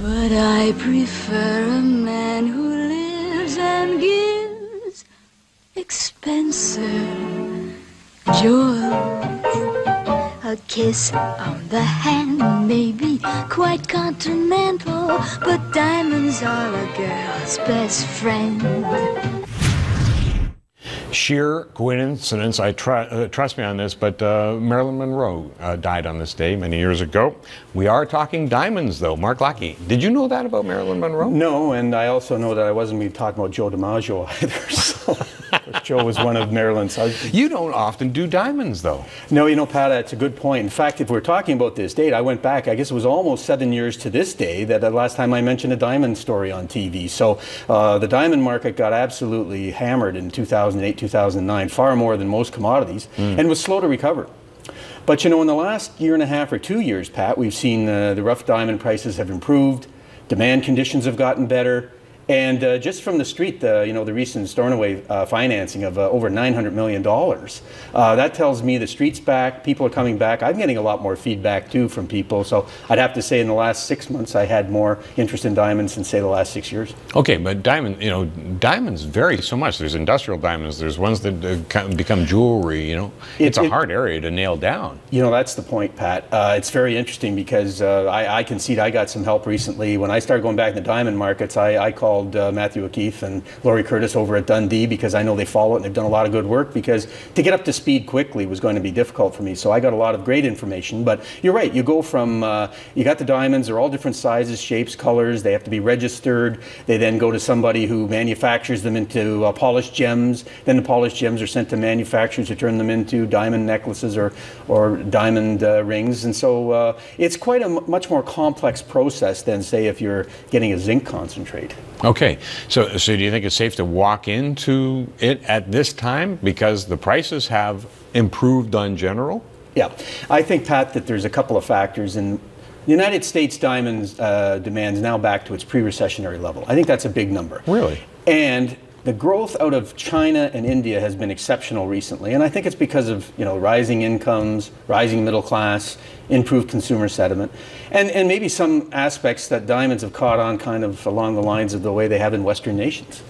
But I prefer a man who lives and gives expensive jewels. A kiss on the hand may be quite continental, but diamonds are a girl's best friend. Sheer coincidence, trust me on this, but Marilyn Monroe died on this day many years ago. We are talking diamonds, though. Mark Lackey, did you know that about Marilyn Monroe? No, and I also know that I wasn't going to be talking about Joe DiMaggio either. So Joe was one of Marilyn's husbands. You don't often do diamonds, though. No, you know, Pat, that's a good point. In fact, if we're talking about this date, I went back, I guess it was almost 7 years to this day that the last time I mentioned a diamond story on TV. So the diamond market got absolutely hammered in 2008, 2009, far more than most commodities, and was slow to recover. But you know, in the last year and a half or 2 years, Pat, we've seen the rough diamond prices have improved, demand conditions have gotten better, and just from the street, you know, the recent Stornoway financing of over $900 million, that tells me the street's back, people are coming back. I'm getting a lot more feedback too from people, so I'd have to say in the last 6 months I had more interest in diamonds than say the last 6 years. Okay, but diamonds vary so much. There's industrial diamonds, there's ones that become jewelry, you know. It's a hard area to nail down. You know, that's the point, Pat. It's very interesting because I concede I got some help recently. When I started going back in the diamond markets, I called Matthew O'Keefe and Laurie Curtis over at Dundee because I know they follow it and they've done a lot of good work, because to get up to speed quickly was going to be difficult for me. So I got a lot of great information. But you're right, you go from, you got the diamonds, they're all different sizes, shapes, colors, they have to be registered. They then go to somebody who manufactures them into polished gems. Then the polished gems are sent to manufacturers who turn them into diamond necklaces or diamond rings. And so it's quite a much more complex process than, say, if you're getting a zinc concentrate. Okay, so do you think it's safe to walk into it at this time because the prices have improved on general? Yeah, I think, Pat, that there's a couple of factors. In the United States, diamonds demand's now back to its pre-recessionary level. I think that's a big number. Really? And the growth out of China and India has been exceptional recently, and I think it's because of, you know, rising incomes, rising middle class, improved consumer sentiment, and maybe some aspects that diamonds have caught on kind of along the lines of the way they have in Western nations.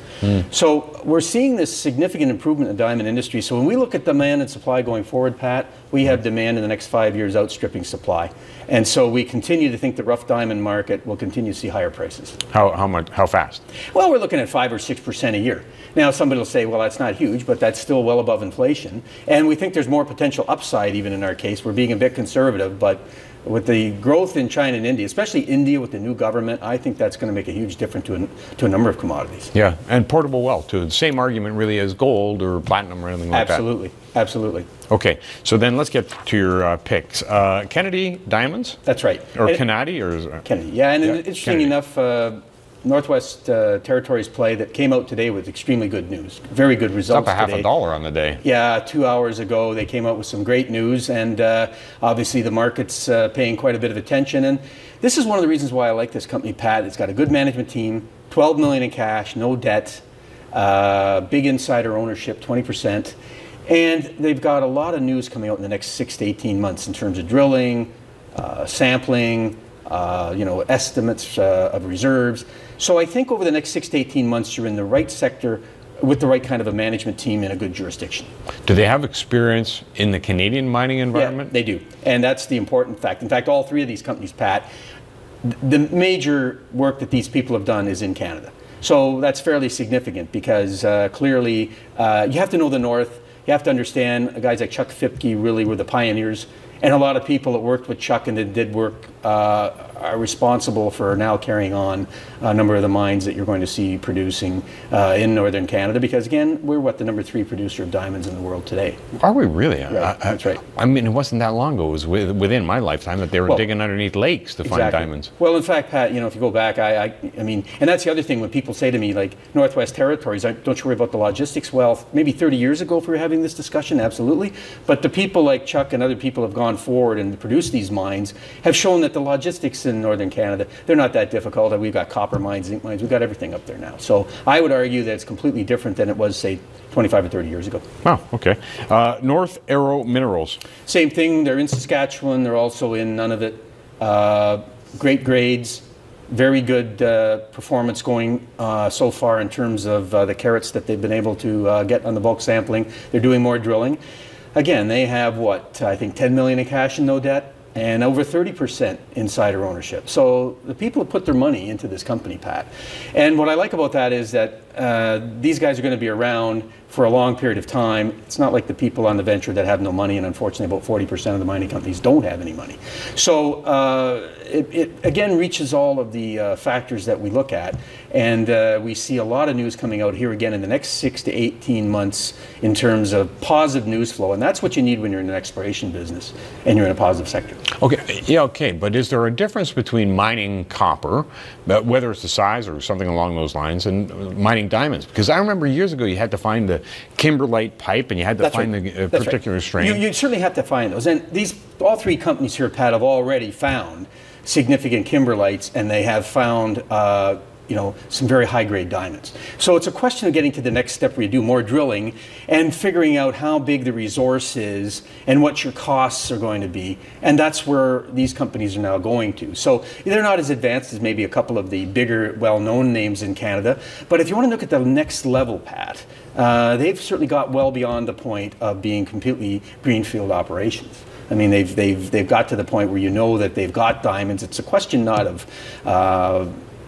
So we're seeing this significant improvement in the diamond industry. So when we look at demand and supply going forward, Pat, we have demand in the next 5 years outstripping supply. And so we continue to think the rough diamond market will continue to see higher prices. How much? How fast? Well, we're looking at 5 or 6% a year. Now, somebody will say, well, that's not huge, but that's still well above inflation. And we think there's more potential upside even in our case. We're being a bit conservative, but with the growth in China and India, especially India with the new government, I think that's going to make a huge difference to a number of commodities. Yeah, and portable wealth too. The same argument really as gold or platinum or anything like Absolutely. that. Absolutely. Okay, so then let's get to your picks. Kennedy Diamonds? That's right. Or Kennedy? Or Kennedy, yeah, and interesting enough, Northwest Territories play that came out today with extremely good news. Very good results today. It's up today. $50 on the day. Yeah, 2 hours ago they came out with some great news, and obviously the market's paying quite a bit of attention. And this is one of the reasons why I like this company, Pat. It's got a good management team, $12 million in cash, no debt, big insider ownership, 20%. And they've got a lot of news coming out in the next 6 to 18 months in terms of drilling, sampling, you know, estimates of reserves. So I think over the next 6 to 18 months, you're in the right sector with the right kind of a management team in a good jurisdiction. Do they have experience in the Canadian mining environment? Yeah, they do. And that's the important fact. In fact, all three of these companies, Pat, the major work that these people have done is in Canada. So that's fairly significant because clearly you have to know the North. You have to understand guys like Chuck Fipke really were the pioneers. And a lot of people that worked with Chuck and that did work are responsible for now carrying on a number of the mines that you're going to see producing in northern Canada, because again, we're the #3 producer of diamonds in the world today. Are we really? Right, that's right. I mean, it wasn't that long ago. It was within my lifetime that they were digging underneath lakes to find diamonds. Well, in fact, Pat, you know, if you go back, I mean, and that's the other thing when people say to me, like, Northwest Territories, don't you worry about the logistics? Well, maybe 30 years ago if we were having this discussion, absolutely. But the people like Chuck and other people have gone forward and produced these mines have shown that the logistics in northern Canada, they're not that difficult. We've got copper mines, zinc mines, we've got everything up there now. So I would argue that it's completely different than it was, say, 25 or 30 years ago. Oh, okay. North Arrow Minerals. Same thing. They're in Saskatchewan. They're also in Nunavut. Great grades, very good performance going so far in terms of the carats that they've been able to get on the bulk sampling. They're doing more drilling. Again, they have what, I think 10 million in cash and no debt, and over 30% insider ownership. So the people have put their money into this company, Pat. And what I like about that is that these guys are going to be around for a long period of time. It's not like the people on the venture that have no money, and unfortunately about 40% of the mining companies don't have any money. So it again reaches all of the factors that we look at, and we see a lot of news coming out here again in the next 6 to 18 months in terms of positive news flow, and that's what you need when you're in an exploration business and you're in a positive sector. Okay, yeah, okay, but is there a difference between mining copper, whether it's the size or something along those lines, and mining diamonds? Because I remember years ago you had to find the kimberlite pipe and you had to find the particular strain. You certainly have to find those, and all three companies here, Pat, have already found significant kimberlites, and they have found some very high-grade diamonds. So it's a question of getting to the next step where you do more drilling and figuring out how big the resource is and what your costs are going to be. And that's where these companies are now going to. So they're not as advanced as maybe a couple of the bigger, well-known names in Canada. But if you want to look at the next level, Pat, they've certainly got well beyond the point of being completely greenfield operations. I mean, they've got to the point where you know that they've got diamonds. It's a question not of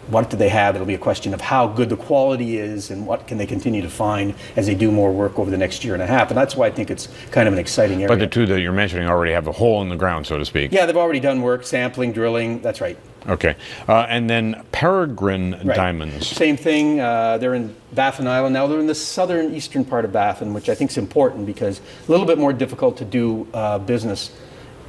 what do they have. It'll be a question of how good the quality is and what can they continue to find as they do more work over the next year and a half. And that's why I think it's kind of an exciting area. But the two that you're mentioning already have a hole in the ground, so to speak. Yeah, they've already done work, sampling, drilling. That's right. Okay. And then Peregrine diamonds. Same thing. They're in Baffin Island. Now they're in the southern eastern part of Baffin, which I think is important because a little bit more difficult to do business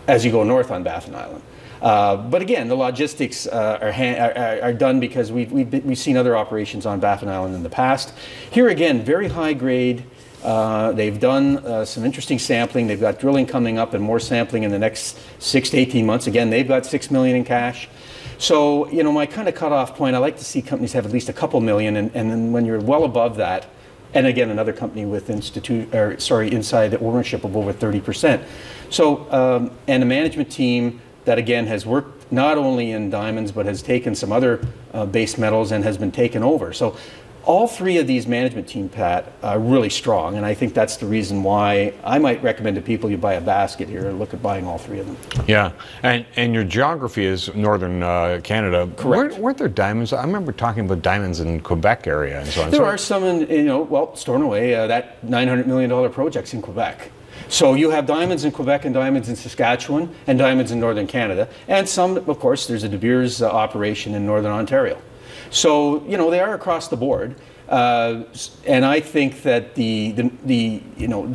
as you go north on Baffin Island. But again, the logistics are done because we've seen other operations on Baffin Island in the past. Here again, very high grade. They've done some interesting sampling. They've got drilling coming up and more sampling in the next 6 to 18 months. Again, they've got $6 million in cash. So, my kind of cutoff point, I like to see companies have at least a couple million, and then when you're well above that, and again, another company with inside ownership of over 30%. So, and a management team that again has worked not only in diamonds but has taken some other base metals and has been taken over. So all three of these management team, Pat, are really strong, and I think that's the reason why I might recommend to people you buy a basket here and look at buying all three of them. Yeah, and your geography is northern Canada. Correct. Weren't there diamonds? I remember talking about diamonds in Quebec area and so on. There are some in, Stornoway, that $900 million project's in Quebec. So you have diamonds in Quebec and diamonds in Saskatchewan and diamonds in northern Canada. And some, of course, there's a De Beers operation in northern Ontario. So, they are across the board. And I think that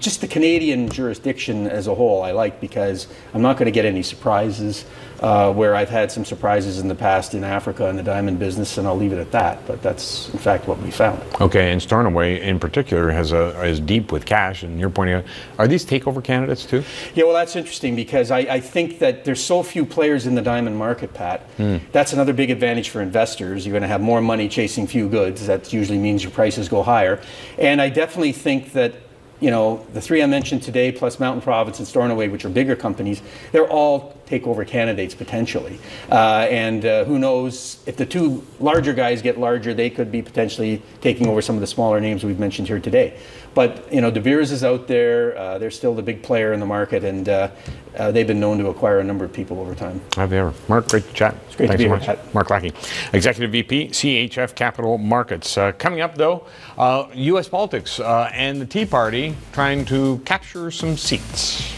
just the Canadian jurisdiction as a whole I like, because I'm not going to get any surprises where I've had some surprises in the past in Africa in the diamond business, and I'll leave it at that. But that's in fact what we found. Okay, and Stornoway in particular is deep with cash, and you're pointing out, are these takeover candidates too? Yeah, well, that's interesting because I think that there's so few players in the diamond market, Pat. That's another big advantage for investors. You're going to have more money chasing few goods. That usually means your prices go higher. And I definitely think that the three I mentioned today, plus Mountain Province and Stornoway, which are bigger companies, they're all takeover candidates potentially. And who knows, if the two larger guys get larger, they could be potentially taking over some of the smaller names we've mentioned here today. But, De Beers is out there. They're still the big player in the market, and they've been known to acquire a number of people over time. Have they ever? Mark, great to chat. It's great to be here, Pat. Mark Lackey, Executive VP, CHF Capital Markets. Coming up, though, U.S. politics and the Tea Party trying to capture some seats.